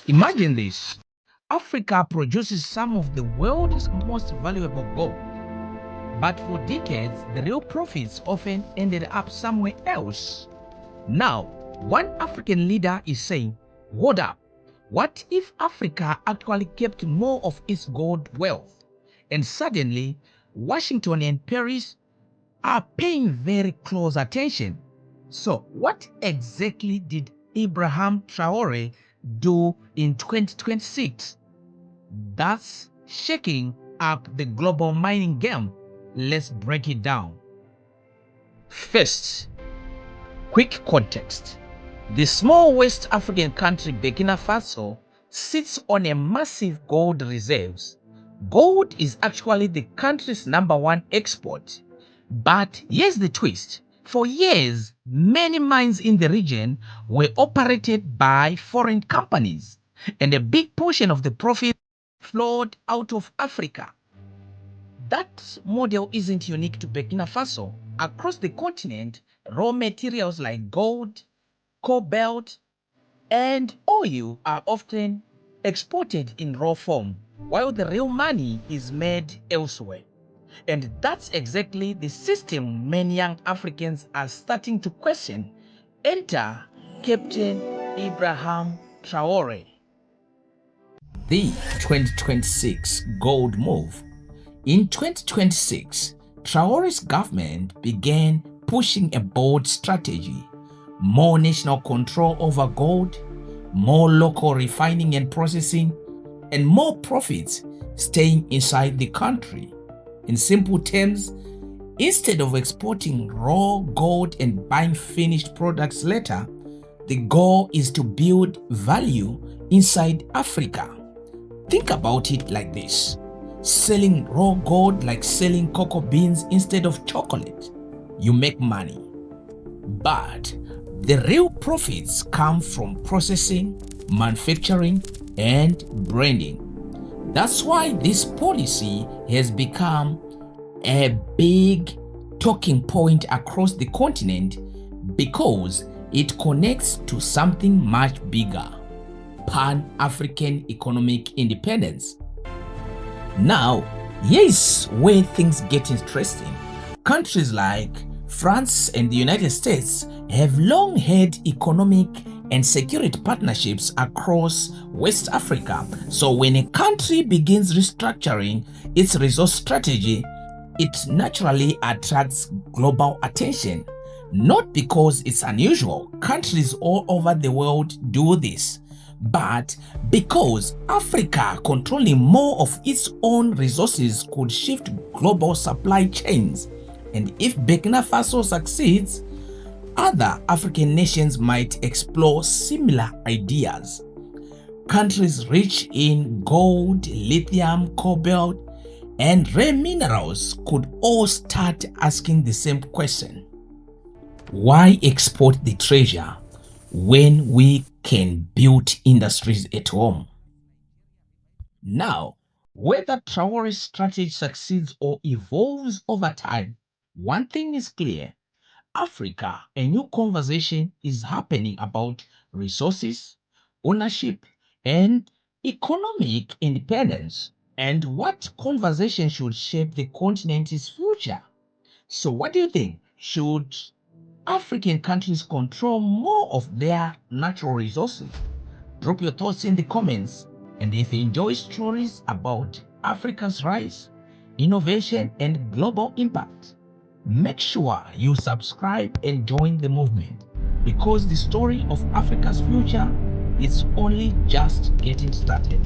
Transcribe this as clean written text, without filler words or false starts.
Imagine this. Africa produces some of the world's most valuable gold. But for decades, the real profits often ended up somewhere else. Now, one African leader is saying, hold up, what if Africa actually kept more of its gold wealth? And suddenly, Washington and Paris are paying very close attention. So, what exactly did Ibrahim Traore do in 2026? That's shaking up the global mining game. Let's break it down. First, quick context. The small West African country Burkina Faso sits on a massive gold reserves. Gold is actually the country's #1 export. But here's the twist. For years, many mines in the region were operated by foreign companies, and a big portion of the profit flowed out of Africa. That model isn't unique to Burkina Faso. Across the continent, raw materials like gold, cobalt, and oil are often exported in raw form, while the real money is made elsewhere. And that's exactly the system many young Africans are starting to question. Enter Captain Ibrahim Traore. The 2026 gold move. In 2026, Traore's government began pushing a bold strategy: more national control over gold, more local refining and processing, and more profits staying inside the country. In simple terms, instead of exporting raw gold and buying finished products later, the goal is to build value inside Africa. Think about it like this: selling raw gold like selling cocoa beans instead of chocolate. You make money, but the real profits come from processing, manufacturing, and branding. That's why this policy has become a big talking point across the continent, because it connects to something much bigger: Pan-African economic independence. Now, here's where things get interesting. Countries like France and the United States have long had economic and security partnerships across West Africa. So when a country begins restructuring its resource strategy, it naturally attracts global attention. Not because it's unusual, countries all over the world do this, but because Africa controlling more of its own resources could shift global supply chains. And if Burkina Faso succeeds, other African nations might explore similar ideas. Countries rich in gold, lithium, cobalt, and rare minerals could all start asking the same question: why export the treasure when we can build industries at home? Now, whether Traore's strategy succeeds or evolves over time, one thing is clear: Africa, a new conversation is happening about resources, ownership, and economic independence. And what conversation should shape the continent's future? So, what do you think? Should African countries control more of their natural resources? Drop your thoughts in the comments. And if you enjoy stories about Africa's rise, innovation, and global impact, make sure you subscribe and join the movement, because the story of Africa's future is only just getting started.